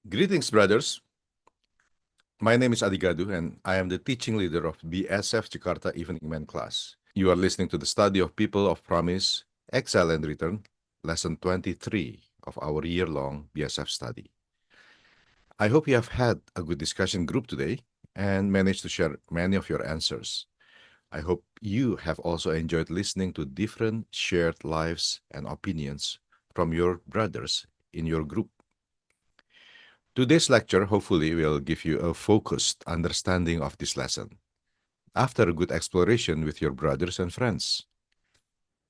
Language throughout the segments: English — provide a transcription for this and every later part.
Greetings, brothers. My name is Adhi Gaduh, and I am the teaching leader of BSF Jakarta Evening Men class. You are listening to the study of People of Promise, Exile and Return, lesson 23 of our year-long BSF study. I hope you have had a good discussion group today and managed to share many of your answers. I hope you have also enjoyed listening to different shared lives and opinions from your brothers in your group. Today's lecture hopefully will give you a focused understanding of this lesson after a good exploration with your brothers and friends.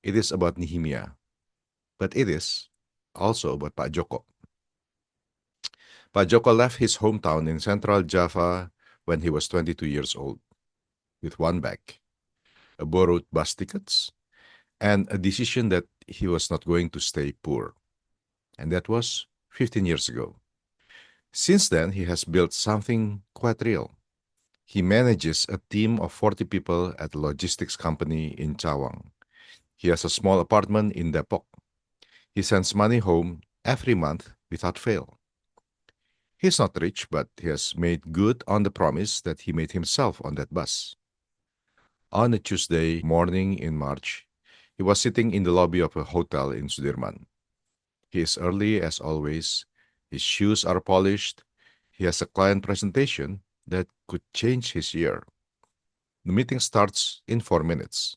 It is about Nehemiah, but it is also about Pak Joko. Pak Joko left his hometown in central Java when he was 22 years old with one bag, a borrowed bus tickets, and a decision that he was not going to stay poor. And that was 15 years ago. Since then, he has built something quite real. He manages a team of 40 people at a logistics company in Cawang. He has a small apartment in Depok. He sends money home every month without fail. He's not rich, but he has made good on the promise that he made himself on that bus. On a Tuesday morning in March, he was sitting in the lobby of a hotel in Sudirman. He is early as always. His shoes are polished. He has a client presentation that could change his year. The meeting starts in 4 minutes.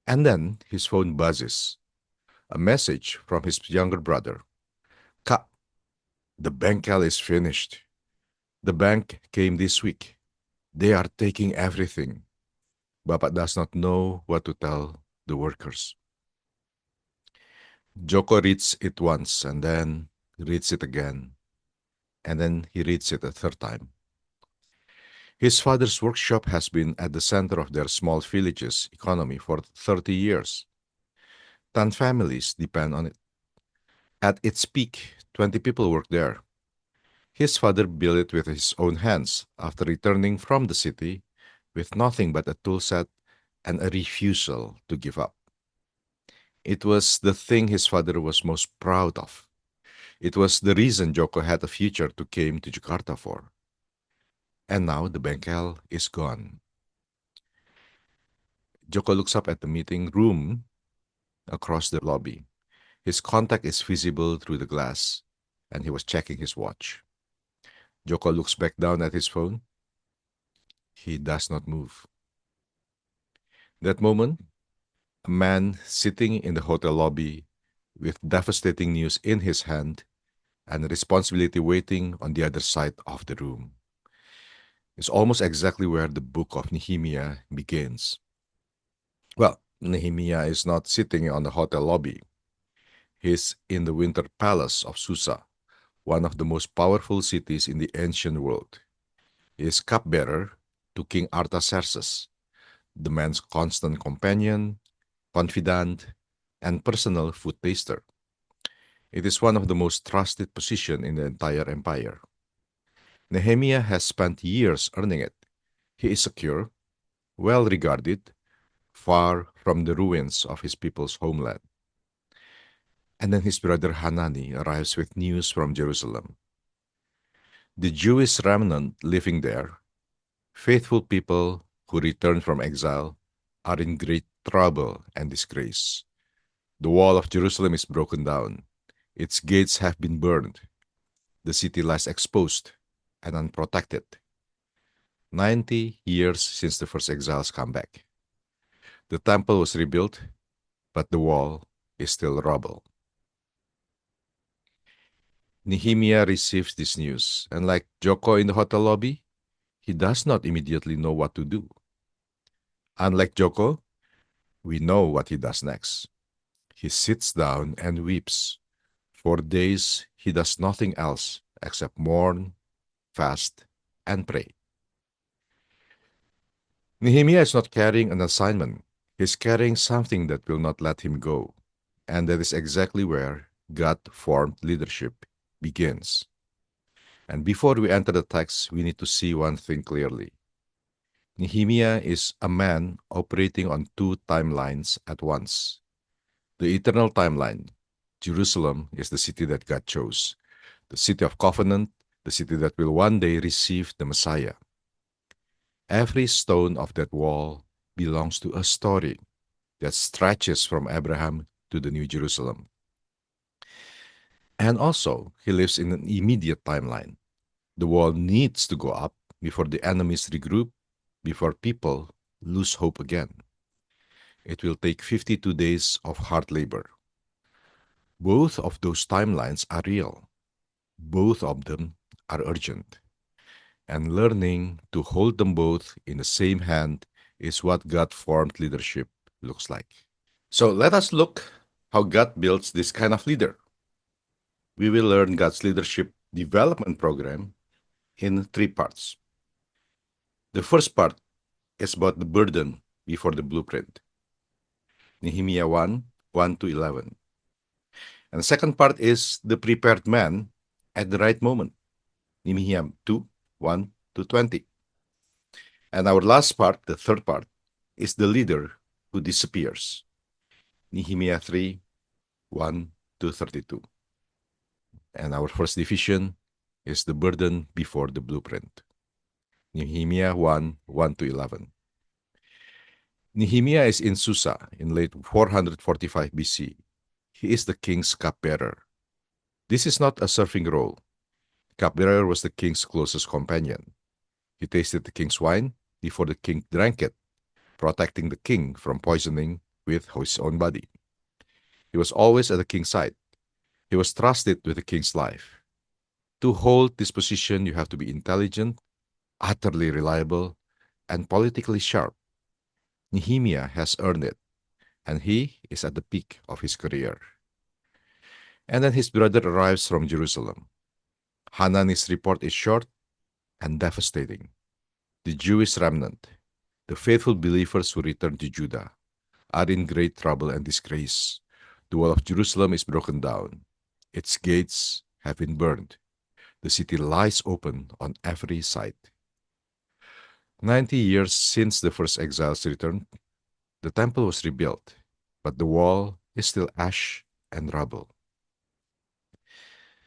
And then his phone buzzes. A message from his younger brother. Kak, the bengkel is finished. The bank came this week. They are taking everything. Bapak does not know what to tell the workers. Joko reads it once and then reads it again. And then he reads it a third time. His father's workshop has been at the center of their small village's economy for 30 years. 10 families depend on it. At its peak, 20 people work there. His father built it with his own hands after returning from the city with nothing but a tool set and a refusal to give up. It was the thing his father was most proud of. It was the reason Joko had a future to came to Jakarta for. And now the bengkel is gone. Joko looks up at the meeting room across the lobby. His contact is visible through the glass, and he was checking his watch. Joko looks back down at his phone. He does not move. That moment, a man sitting in the hotel lobby with devastating news in his hand and responsibility waiting on the other side of the room. It's almost exactly where the book of Nehemiah begins. Well, Nehemiah is not sitting on the hotel lobby. He's in the winter palace of Susa, one of the most powerful cities in the ancient world. He is cupbearer to King Artaxerxes, the man's constant companion, confidant, and personal food taster. It is one of the most trusted positions in the entire empire. Nehemiah has spent years earning it. He is secure, well regarded, far from the ruins of his people's homeland. And then his brother Hanani arrives with news from Jerusalem. The Jewish remnant living there, faithful people who returned from exile, are in great trouble and disgrace. The wall of Jerusalem is broken down. Its gates have been burned. The city lies exposed and unprotected. 90 years since the first exiles come back. The temple was rebuilt, but the wall is still rubble. Nehemiah receives this news, and like Joko in the hotel lobby, he does not immediately know what to do. Unlike Joko, we know what he does next. He sits down and weeps. For days, he does nothing else except mourn, fast, and pray. Nehemiah is not carrying an assignment. He's carrying something that will not let him go. And that is exactly where God-formed leadership begins. And before we enter the text, we need to see one thing clearly. Nehemiah is a man operating on two timelines at once. The eternal timeline, Jerusalem is the city that God chose. the city of covenant, the city that will one day receive the Messiah. Every stone of that wall belongs to a story that stretches from Abraham to the New Jerusalem. And also, he lives in an immediate timeline. The wall needs to go up before the enemies regroup, before people lose hope again. It will take 52 days of hard labor. Both of those timelines are real. Both of them are urgent. And learning to hold them both in the same hand is what God-formed leadership looks like. So let us look how God builds this kind of leader. We will learn God's leadership development program in 3 parts. The first part is about the burden before the blueprint. Nehemiah 1, 1 to 11. And the second part is the prepared man at the right moment. Nehemiah 2, 1 to 20. And our last part, the third part, is the leader who disappears. Nehemiah 3, 1 to 32. And our first division is the burden before the blueprint. Nehemiah 1, 1 to 11. Nehemiah is in Susa in late 445 BC. He is the king's cupbearer. This is not a serving role. Cupbearer was the king's closest companion. He tasted the king's wine before the king drank it, protecting the king from poisoning with his own body. He was always at the king's side. He was trusted with the king's life. To hold this position, you have to be intelligent, utterly reliable, and politically sharp. Nehemiah has earned it, and he is at the peak of his career. And then his brother arrives from Jerusalem. Hanani's report is short and devastating. The Jewish remnant, the faithful believers who returned to Judah, are in great trouble and disgrace. The wall of Jerusalem is broken down. Its gates have been burned. The city lies open on every side. 90 years since the first exiles returned, the temple was rebuilt, but the wall is still ash and rubble.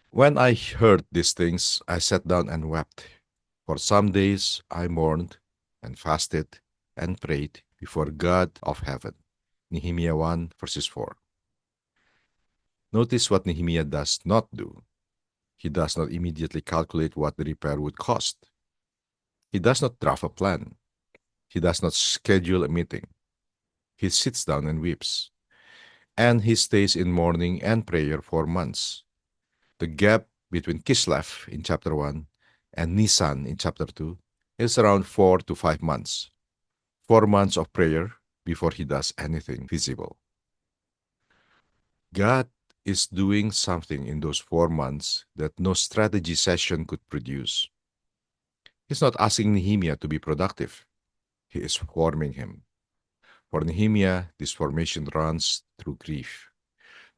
When I heard these things, I sat down and wept. For some days I mourned and fasted and prayed before God of heaven. Nehemiah 1 verses 4. Notice what Nehemiah does not do. He does not immediately calculate what the repair would cost. He does not draft a plan. He does not schedule a meeting. He sits down and weeps. And he stays in mourning and prayer for months. The gap between Kislev in chapter 1 and Nisan in chapter 2 is around 4 to 5 months. 4 months of prayer before he does anything visible. God is doing something in those 4 months that no strategy session could produce. He's not asking Nehemiah to be productive. He is forming him. For Nehemiah, this formation runs through grief,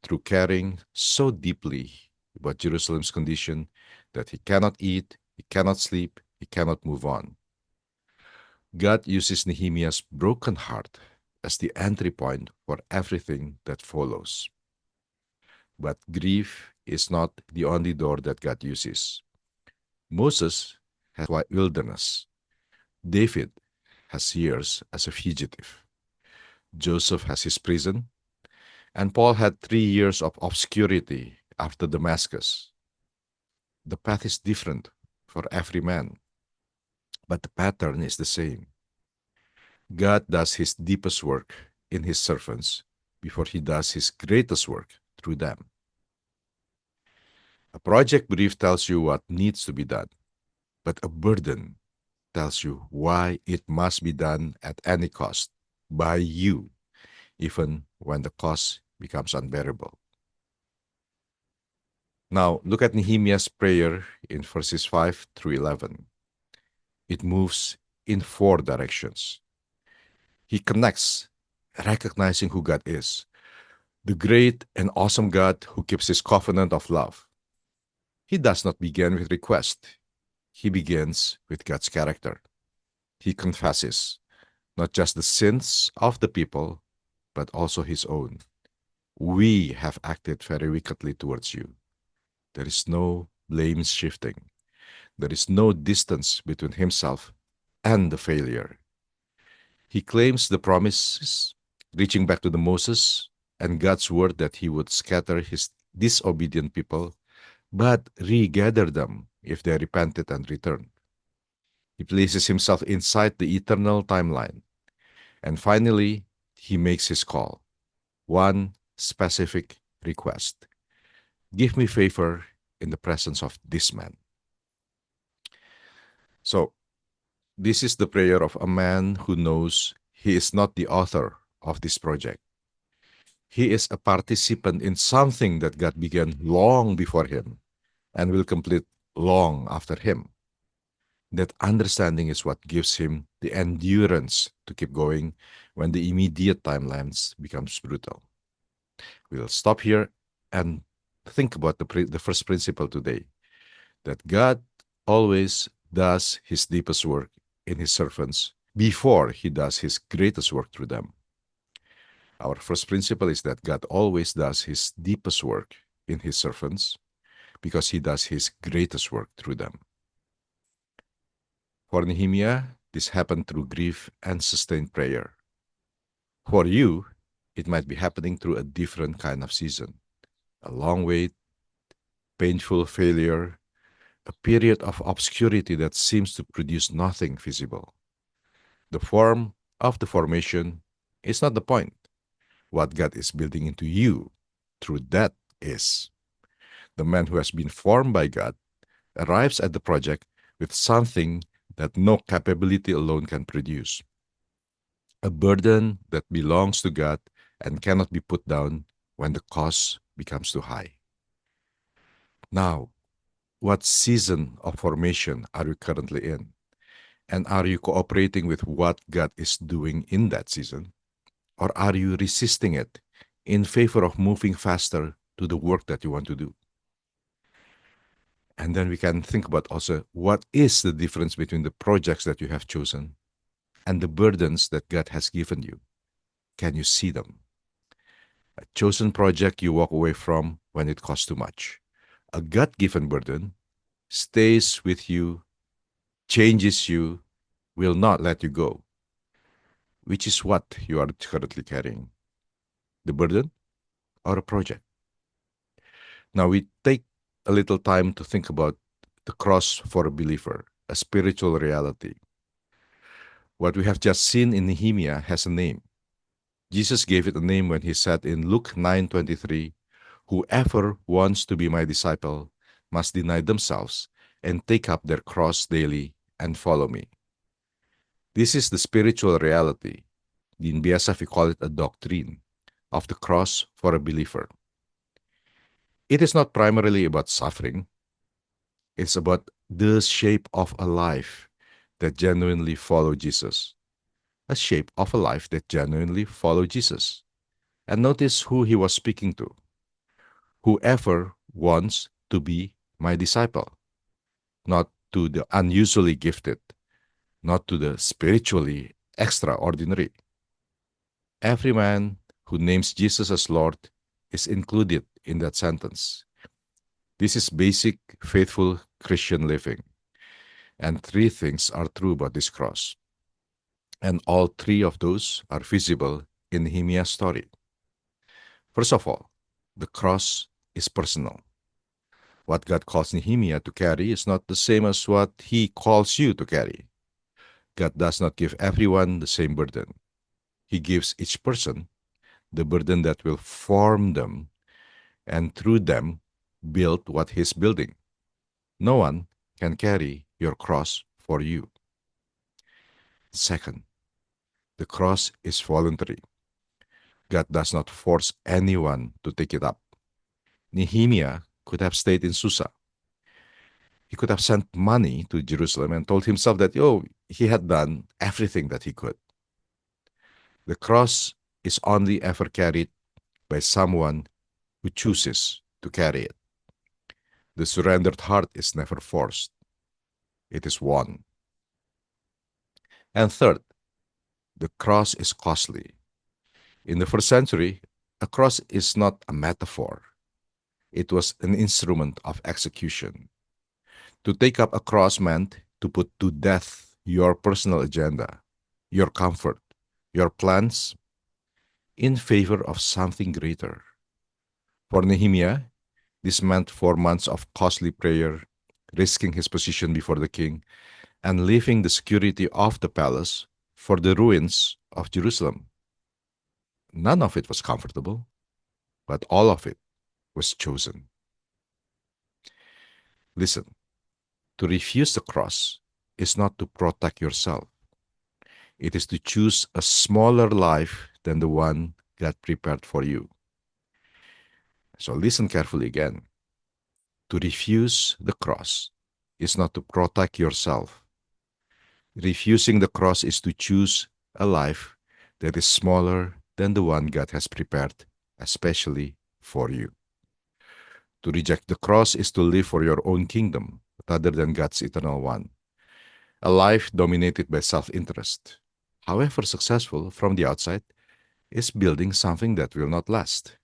through caring so deeply about Jerusalem's condition that he cannot eat, he cannot sleep, he cannot move on. God uses Nehemiah's broken heart as the entry point for everything that follows. But grief is not the only door that God uses. Moses has wilderness. David has years as a fugitive. Joseph has his prison. And Paul had 3 years of obscurity after Damascus. The path is different for every man, but the pattern is the same. God does his deepest work in his servants before he does his greatest work through them. A project brief tells you what needs to be done, but a burden tells you why it must be done at any cost by you, even when the cost becomes unbearable. Now, look at Nehemiah's prayer in verses 5 through 11. It moves in 4 directions. He connects, recognizing who God is, the great and awesome God who keeps his covenant of love. He does not begin with request. He begins with God's character. He confesses not just the sins of the people, but also his own. We have acted very wickedly towards you. There is no blame shifting. There is no distance between himself and the failure. He claims the promises, reaching back to the Moses and God's word that he would scatter his disobedient people, but regather them if they repented and returned. He places himself inside the eternal timeline. And finally, he makes his call. One specific request: give me favor in the presence of this man. So, this is the prayer of a man who knows he is not the author of this project. He is a participant in something that God began long before him and will complete long after him. That understanding is what gives him the endurance to keep going when the immediate timelines becomes brutal. We'll stop here and think about the first principle today, that God always does his deepest work in his servants before he does his greatest work through them. Our first principle is that God always does his deepest work in his servants because he does his greatest work through them. For Nehemiah, this happened through grief and sustained prayer. For you, it might be happening through a different kind of season: a long wait, painful failure, a period of obscurity that seems to produce nothing visible. The form of the formation is not the point. What God is building into you through that is. The man who has been formed by God arrives at the project with something that no capability alone can produce: a burden that belongs to God and cannot be put down when the cost becomes too high. Now, what season of formation are you currently in? And are you cooperating with what God is doing in that season? Or are you resisting it in favor of moving faster to the work that you want to do? And then we can think about also, what is the difference between the projects that you have chosen and the burdens that God has given you? Can you see them? A chosen project you walk away from when it costs too much. A God-given burden stays with you, changes you, will not let you go. Which is what you are currently carrying? The burden or a project? Now we take a little time to think about the cross for a believer, a spiritual reality. What we have just seen in Nehemiah has a name. Jesus gave it a name when he said in Luke 9:23, "Whoever wants to be my disciple must deny themselves and take up their cross daily and follow me." This is the spiritual reality. In BSF, we call it a doctrine of the cross for a believer. It is not primarily about suffering. It's about the shape of a life that genuinely follow Jesus. A shape of a life that genuinely follow Jesus. And notice who he was speaking to. Whoever wants to be my disciple. Not to the unusually gifted, not to the spiritually extraordinary. Every man who names Jesus as Lord is included in that sentence. This is basic, faithful Christian living. And three things are true about this cross. And all three of those are visible in Nehemiah's story. First of all, the cross is personal. What God calls Nehemiah to carry is not the same as what he calls you to carry. God does not give everyone the same burden. He gives each person the burden that will form them and through them build what he's building. No one can carry your cross for you. Second, the cross is voluntary. God does not force anyone to take it up. Nehemiah could have stayed in Susa. He could have sent money to Jerusalem and told himself that, he had done everything that he could. The cross is only ever carried by someone who chooses to carry it. The surrendered heart is never forced. It is won. And third, the cross is costly. In the first century, a cross is not a metaphor. It was an instrument of execution. To take up a cross meant to put to death your personal agenda, your comfort, your plans in favor of something greater. For Nehemiah, this meant 4 months of costly prayer, risking his position before the king, and leaving the security of the palace for the ruins of Jerusalem. None of it was comfortable, but all of it was chosen. Listen, to refuse the cross is not to protect yourself. It is to choose a smaller life than the one God prepared for you. So listen carefully again. To refuse the cross is not to protect yourself. Refusing the cross is to choose a life that is smaller than the one God has prepared, especially for you. To reject the cross is to live for your own kingdom rather than God's eternal one. A life dominated by self-interest, however successful from the outside, is building something that will not last.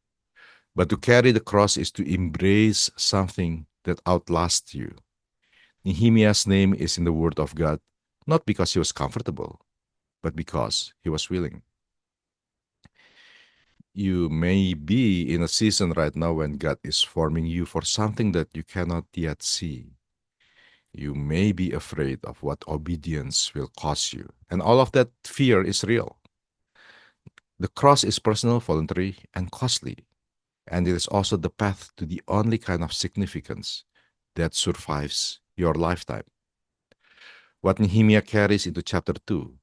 But to carry the cross is to embrace something that outlasts you. Nehemiah's name is in the Word of God, not because he was comfortable, but because he was willing. You may be in a season right now when God is forming you for something that you cannot yet see. You may be afraid of what obedience will cost you, and all of that fear is real. The cross is personal, voluntary, and costly, and it is also the path to the only kind of significance that survives your lifetime. What Nehemiah carries into chapter 2,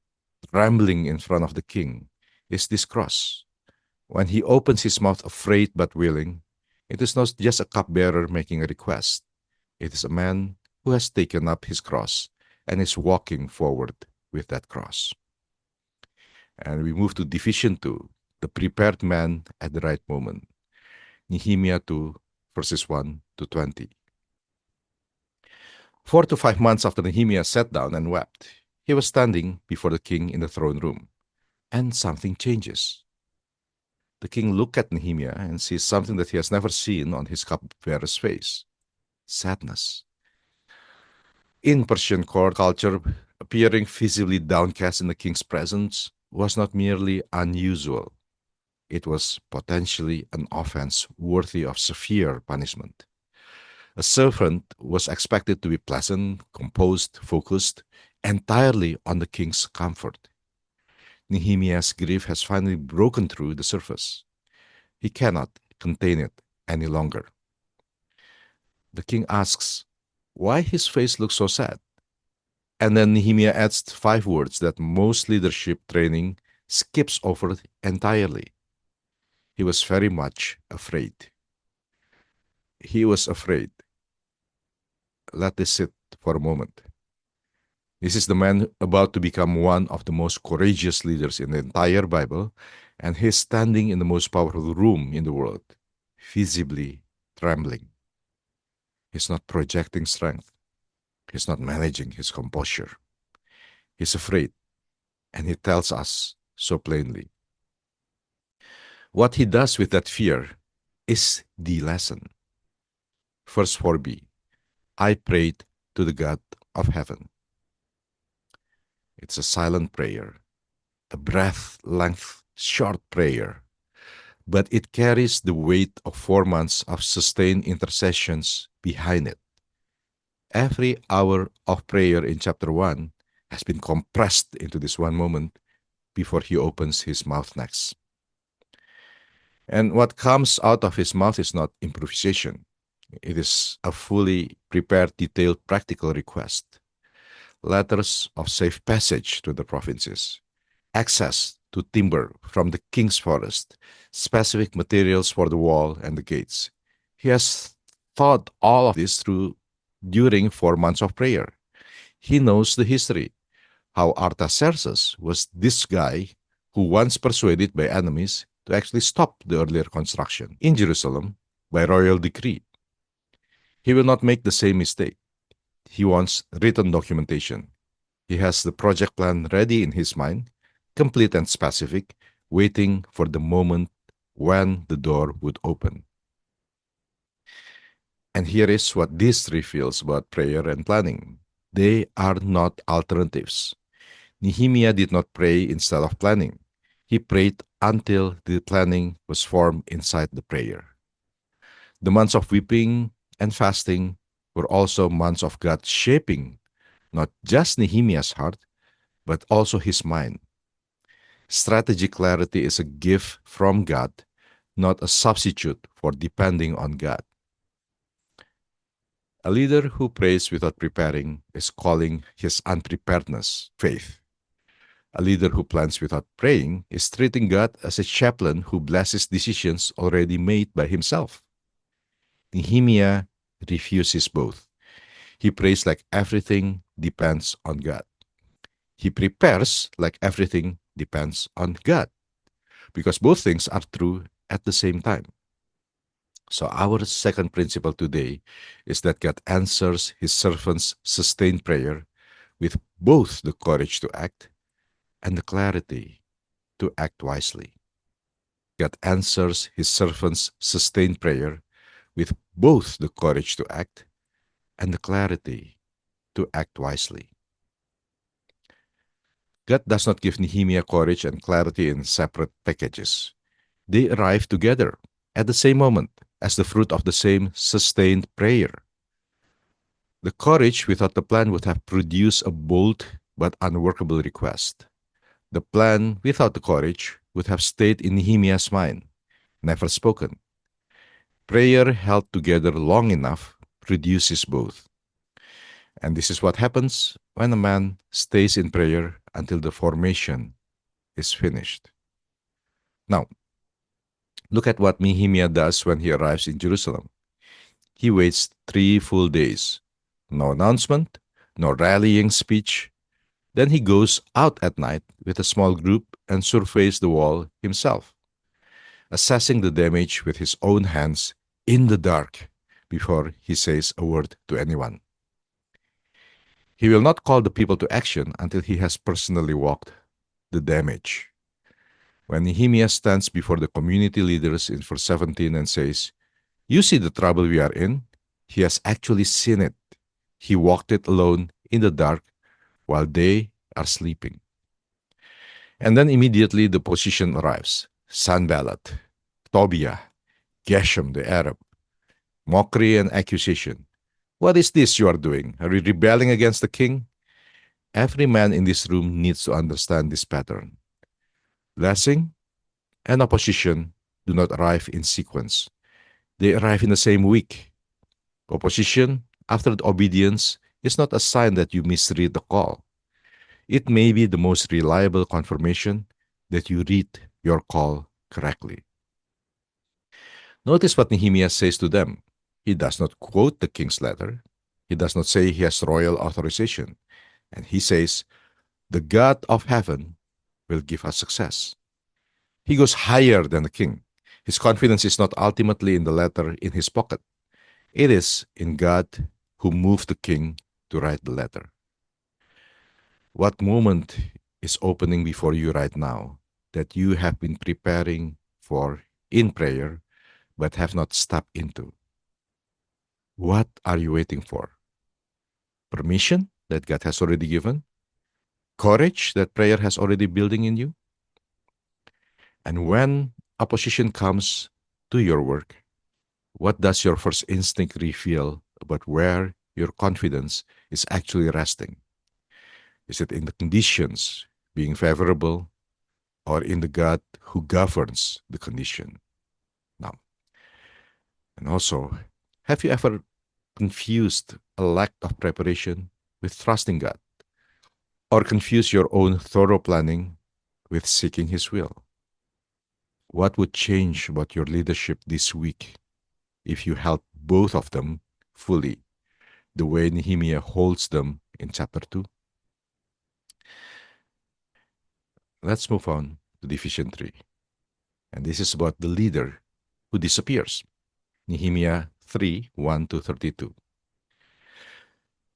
trembling in front of the king, is this cross. When he opens his mouth afraid but willing, it is not just a cupbearer making a request. It is a man who has taken up his cross and is walking forward with that cross. And we move to division 2, the prepared man at the right moment. Nehemiah 2, verses 1 to 20. 4 to 5 months after Nehemiah sat down and wept, he was standing before the king in the throne room, and something changes. The king looked at Nehemiah and sees something that he has never seen on his cupbearer's face: sadness. In Persian court culture, appearing visibly downcast in the king's presence was not merely unusual, it was potentially an offense worthy of severe punishment. A servant was expected to be pleasant, composed, focused, entirely on the king's comfort. Nehemiah's grief has finally broken through the surface. He cannot contain it any longer. The king asks why his face looks so sad. And then Nehemiah adds 5 words that most leadership training skips over entirely. He was very much afraid. He was afraid. Let this sit for a moment. This is the man about to become one of the most courageous leaders in the entire Bible, and he's standing in the most powerful room in the world, visibly trembling. He's not projecting strength. He's not managing his composure. He's afraid, and he tells us so plainly. What he does with that fear is the lesson. Verse 4b, I prayed to the God of heaven. It's a silent prayer, a breath-length short prayer, but it carries the weight of 4 months of sustained intercessions behind it. Every hour of prayer in chapter 1 has been compressed into this one moment before he opens his mouth next. And what comes out of his mouth is not improvisation. It is a fully prepared, detailed, practical request. Letters of safe passage to the provinces, access to timber from the king's forest, specific materials for the wall and the gates. He has thought all of this through during 4 months of prayer. He knows the history, how Artaxerxes was this guy who once persuaded by enemies to actually stop the earlier construction in Jerusalem by royal decree. He will not make the same mistake. He wants written documentation. He has the project plan ready in his mind, complete and specific, waiting for the moment when the door would open. And here is what this reveals about prayer and planning. They are not alternatives. Nehemiah did not pray instead of planning. He prayed until the planning was formed inside the prayer. The months of weeping and fasting were also months of God shaping not just Nehemiah's heart, but also his mind. Strategic clarity is a gift from God, not a substitute for depending on God. A leader who prays without preparing is calling his unpreparedness faith. A leader who plans without praying is treating God as a chaplain who blesses decisions already made by himself. Nehemiah refuses both. He prays like everything depends on God. He prepares like everything depends on God, because both things are true at the same time. So, our second principle today is that God answers his servant's sustained prayer with both the courage to act and the clarity to act wisely. God answers his servant's sustained prayer with both the courage to act and the clarity to act wisely. God does not give Nehemiah courage and clarity in separate packages. They arrive together at the same moment as the fruit of the same sustained prayer. The courage without the plan would have produced a bold but unworkable request. The plan without the courage would have stayed in Nehemiah's mind, never spoken. Prayer held together long enough produces both. And this is what happens when a man stays in prayer until the formation is finished. Now, look at what Nehemiah does when he arrives in Jerusalem. He waits 3 full days. No announcement, no rallying speech. Then he goes out at night with a small group and surveys the wall himself, assessing the damage with his own hands in the dark before he says a word to anyone. He will not call the people to action until he has personally walked the damage. When Nehemiah stands before the community leaders in verse 17 and says, "You see the trouble we are in," he has actually seen it. He walked it alone in the dark while they are sleeping. And then immediately the opposition arrives. Sanballat, Tobiah, Geshem the Arab, mockery and accusation. "What is this you are doing? Are you rebelling against the king?" Every man in this room needs to understand this pattern. Blessing and opposition do not arrive in sequence. They arrive in the same week. Opposition after the obedience is not a sign that you misread the call. It may be the most reliable confirmation that you read your call correctly. Notice what Nehemiah says to them. He does not quote the king's letter. He does not say he has royal authorization. And he says, "The God of heaven will give us success." He goes higher than the king. His confidence is not ultimately in the letter in his pocket. It is in God who moved the king to write the letter. What moment is opening before you right now that you have been preparing for in prayer but have not stepped into? What are you waiting for? Permission that God has already given? Courage that prayer has already building in you? And when opposition comes to your work, what does your first instinct reveal about where your confidence is actually resting? Is it in the conditions being favorable or in the God who governs the condition? Now, and also, have you ever confused a lack of preparation with trusting God? Or confuse your own thorough planning with seeking His will? What would change about your leadership this week if you held both of them fully, the way Nehemiah holds them in chapter 2? Let's move on to Division 3. And this is about the leader who disappears. Nehemiah 3, 1 to 32.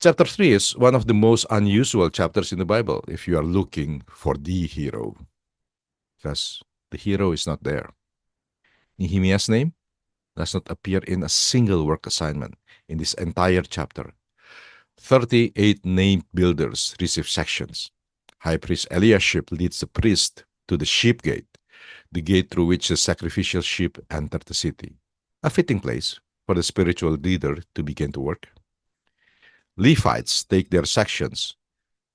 Chapter 3 is one of the most unusual chapters in the Bible if you are looking for the hero, because the hero is not there. Nehemiah's name does not appear in a single work assignment. in this entire chapter. 38 named builders receive sections. High priest Eliashib leads the priest to the sheep gate, the gate through which the sacrificial sheep enter the city, a fitting place for the spiritual leader to begin to work. Levites take their sections.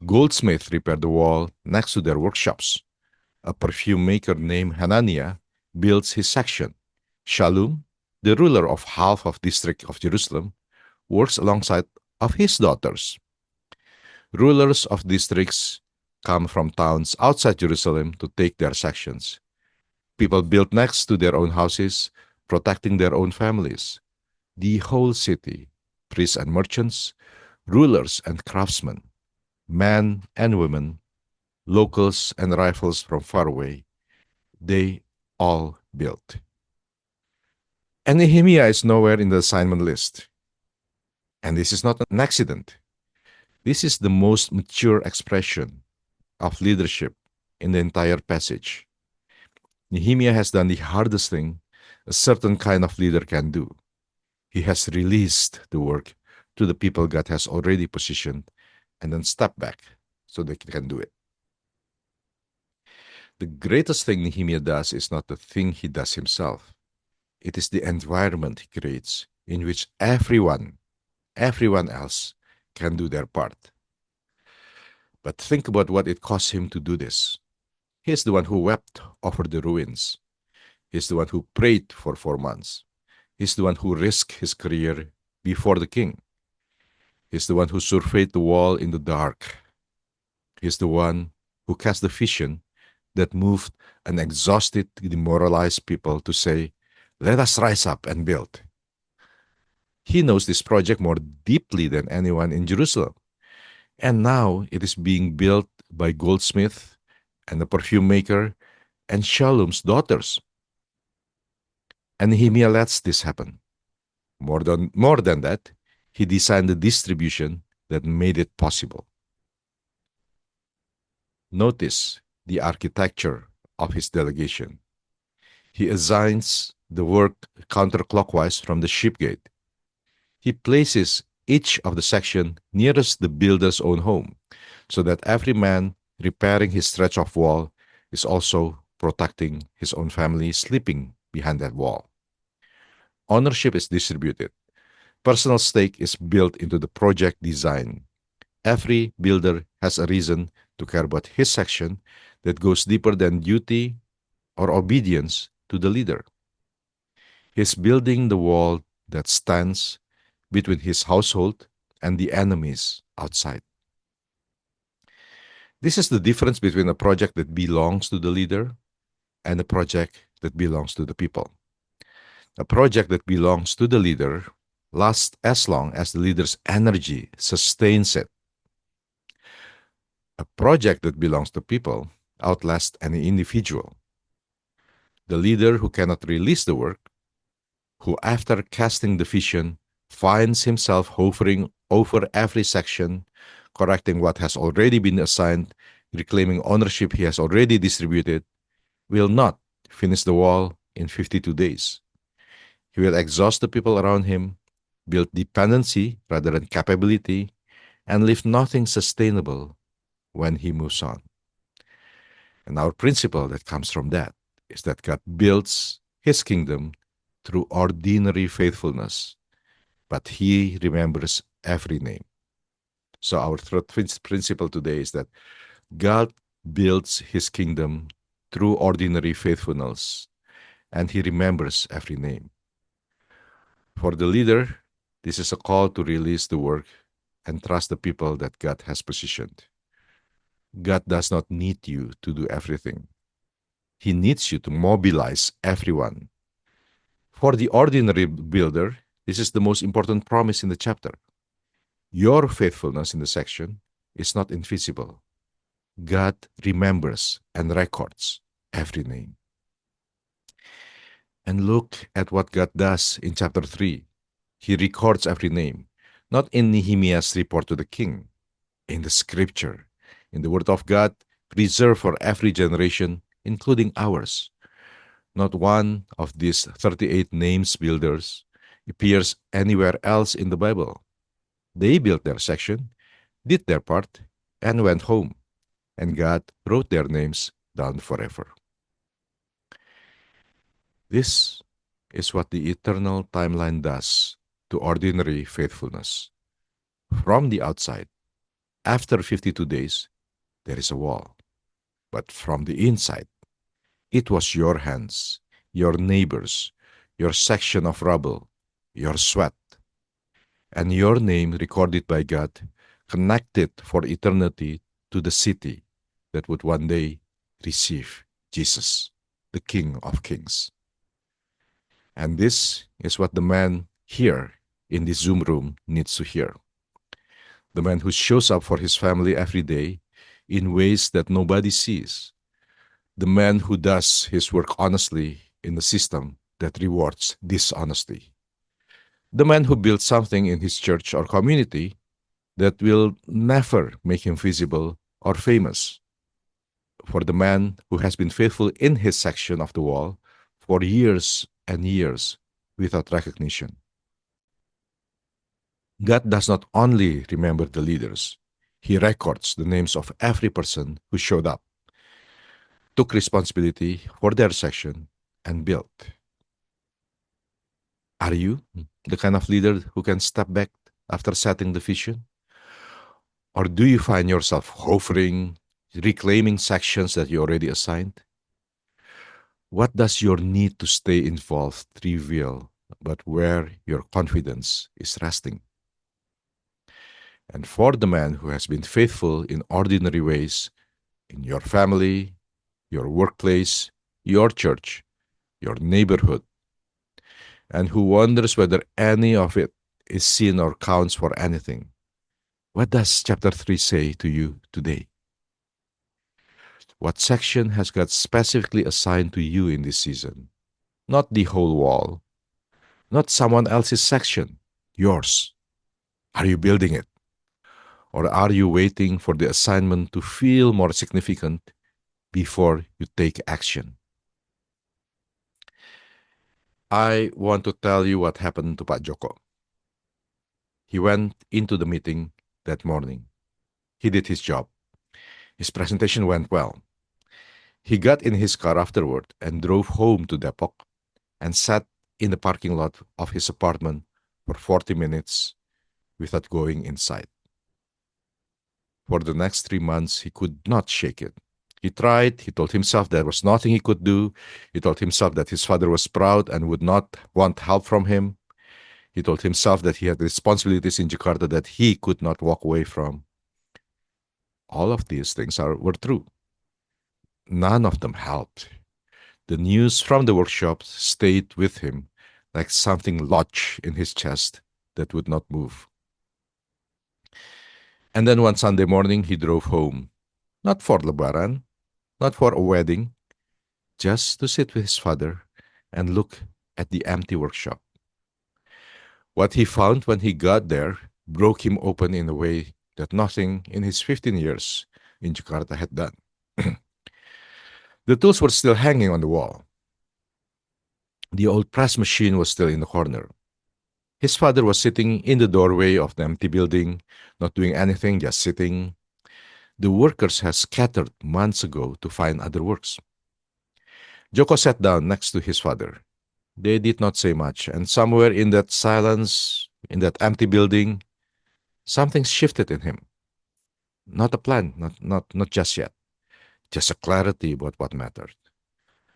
Goldsmiths repair the wall next to their workshops. A perfume maker named Hananiah builds his section. Shallum, the ruler of half of district of Jerusalem, works alongside of his daughters. Rulers of districts come from towns outside Jerusalem to take their sections. People build next to their own houses, protecting their own families. The whole city, priests and merchants, rulers and craftsmen, men and women, locals and rivals from far away, they all built. And Nehemiah is nowhere in the assignment list. And this is not an accident. This is the most mature expression of leadership in the entire passage. Nehemiah has done the hardest thing a certain kind of leader can do. He has released the work to the people God has already positioned and then stepped back so they can do it. The greatest thing Nehemiah does is not the thing he does himself. It is the environment he creates in which everyone else can do their part. But think about what it cost him to do this. He is the one who wept over the ruins. He is the one who prayed for 4 months. He is the one who risked his career before the king. He is the one who surveyed the wall in the dark. He is the one who cast the vision that moved an exhausted, demoralized people to say, "Let us rise up and build." He knows this project more deeply than anyone in Jerusalem. And now it is being built by goldsmith and the perfume maker and Shallum's daughters. And Nehemiah lets this happen. More than that, he designed the distribution that made it possible. Notice the architecture of his delegation. He assigns the work counterclockwise from the sheep gate. He places each of the section nearest the builder's own home, so that every man repairing his stretch of wall is also protecting his own family sleeping behind that wall. Ownership is distributed. Personal stake is built into the project design. Every builder has a reason to care about his section that goes deeper than duty or obedience to the leader. He's building the wall that stands between his household and the enemies outside. This is the difference between a project that belongs to the leader and a project that belongs to the people. A project that belongs to the leader lasts as long as the leader's energy sustains it. A project that belongs to people outlasts any individual. The leader who cannot release the work, who after casting the vision finds himself hovering over every section, correcting what has already been assigned, reclaiming ownership he has already distributed, will not finish the wall in 52 days. He will exhaust the people around him, build dependency rather than capability, and leave nothing sustainable when he moves on. And our principle that comes from that is that God builds his kingdom through ordinary faithfulness, but he remembers every name. So our third principle today is that God builds his kingdom through ordinary faithfulness, and he remembers every name. For the leader, this is a call to release the work and trust the people that God has positioned. God does not need you to do everything. He needs you to mobilize everyone. For the ordinary builder, this is the most important promise in the chapter. Your faithfulness in the section is not invisible. God remembers and records every name. And look at what God does in chapter 3. He records every name, not in Nehemiah's report to the king, in the scripture, in the word of God, preserved for every generation, including ours. Not one of these 38 names builders appears anywhere else in the Bible. They built their section, did their part, and went home, and God wrote their names down forever. This is what the eternal timeline does to ordinary faithfulness. From the outside, after 52 days, there is a wall. But from the inside, it was your hands, your neighbors, your section of rubble, your sweat, and your name recorded by God, connected for eternity to the city that would one day receive Jesus, the King of Kings. And this is what the man here in this Zoom room needs to hear. The man who shows up for his family every day in ways that nobody sees. The man who does his work honestly in a system that rewards dishonesty. The man who built something in his church or community that will never make him visible or famous. For the man who has been faithful in his section of the wall for years and years without recognition. God does not only remember the leaders, He records the names of every person who showed up, took responsibility for their section, and built. Are you the kind of leader who can step back after setting the vision? Or do you find yourself hovering, reclaiming sections that you already assigned? What does your need to stay involved reveal about where your confidence is resting? And for the man who has been faithful in ordinary ways, in your family, your workplace, your church, your neighborhood, and who wonders whether any of it is seen or counts for anything, what does chapter 3 say to you today? What section has God specifically assigned to you in this season? Not the whole wall, not someone else's section, yours. Are you building it? Or are you waiting for the assignment to feel more significant before you take action? I want to tell you what happened to Pak Joko. He went into the meeting that morning. He did his job. His presentation went well. He got in his car afterward and drove home to Depok and sat in the parking lot of his apartment for 40 minutes without going inside. For the next 3 months, he could not shake it. He tried. He told himself there was nothing he could do. He told himself that his father was proud and would not want help from him. He told himself that he had responsibilities in Jakarta that he could not walk away from. All of these things were true. None of them helped. The news from the workshop stayed with him like something lodged in his chest that would not move. And then one Sunday morning, he drove home, not for Lebaran, not for a wedding, just to sit with his father and look at the empty workshop. What he found when he got there broke him open in a way that nothing in his 15 years in Jakarta had done. The tools were still hanging on the wall. The old press machine was still in the corner. His father was sitting in the doorway of the empty building, not doing anything, just sitting. The workers had scattered months ago to find other works. Joko sat down next to his father. They did not say much, and somewhere in that silence, in that empty building, something shifted in him. Not a plan, not just yet. Just a clarity about what mattered,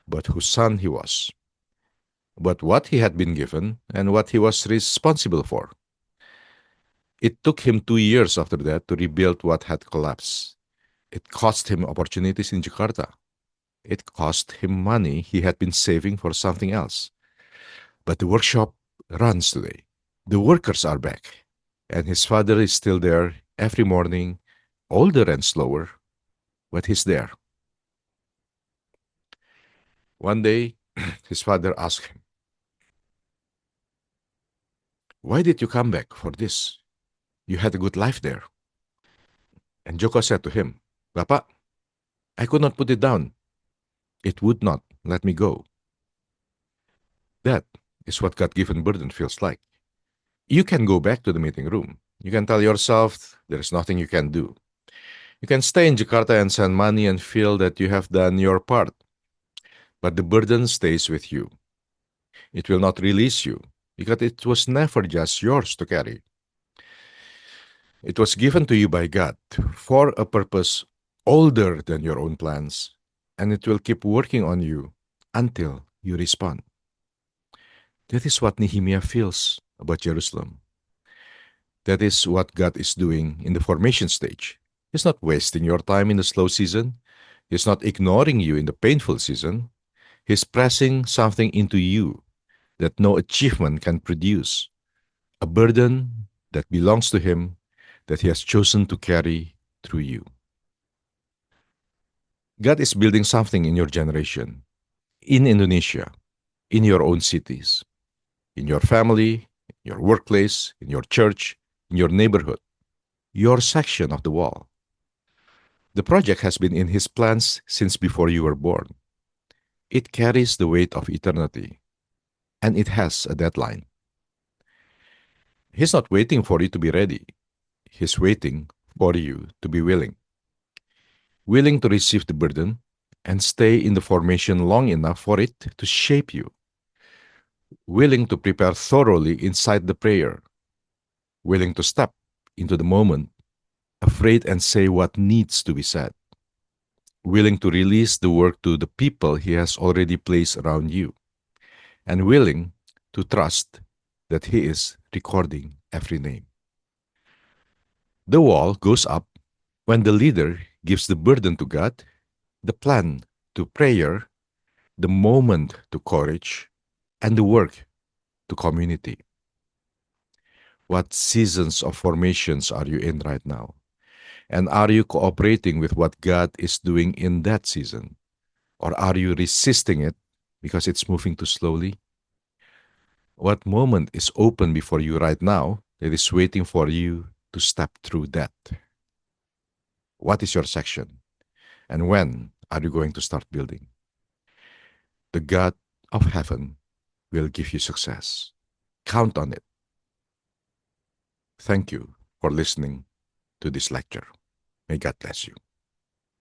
but whose son he was, but what he had been given and what he was responsible for. It took him 2 years after that to rebuild what had collapsed. It cost him opportunities in Jakarta. It cost him money he had been saving for something else. But the workshop runs today. The workers are back, and his father is still there every morning, older and slower, but he's there. One day, his father asked him, "Why did you come back for this? You had a good life there." And Joko said to him, "Bapak, I could not put it down. It would not let me go." That is what God-given burden feels like. You can go back to the meeting room. You can tell yourself there's nothing you can do. You can stay in Jakarta and send money and feel that you have done your part. But the burden stays with you. It will not release you because it was never just yours to carry. It was given to you by God for a purpose older than your own plans, and it will keep working on you until you respond. That is what Nehemiah feels about Jerusalem. That is what God is doing in the formation stage. He's not wasting your time in the slow season. He's not ignoring you in the painful season. He's pressing something into you that no achievement can produce, a burden that belongs to Him that He has chosen to carry through you. God is building something in your generation, in Indonesia, in your own cities, in your family, your workplace, in your church, in your neighborhood, your section of the wall. The project has been in His plans since before you were born. It carries the weight of eternity, and it has a deadline. He's not waiting for you to be ready. He's waiting for you to be willing. Willing to receive the burden and stay in the formation long enough for it to shape you. Willing to prepare thoroughly inside the prayer. Willing to step into the moment, afraid and say what needs to be said. Willing to release the work to the people He has already placed around you. And willing to trust that He is recording every name. The wall goes up when the leader gives the burden to God, the plan to prayer, the moment to courage, and the work to community. What seasons of formations are you in right now? And are you cooperating with what God is doing in that season? Or are you resisting it because it's moving too slowly? What moment is open before you right now that is waiting for you to step through that? What is your section? And when are you going to start building? The God of heaven will give you success. Count on it. Thank you for listening to this lecture. May God bless you.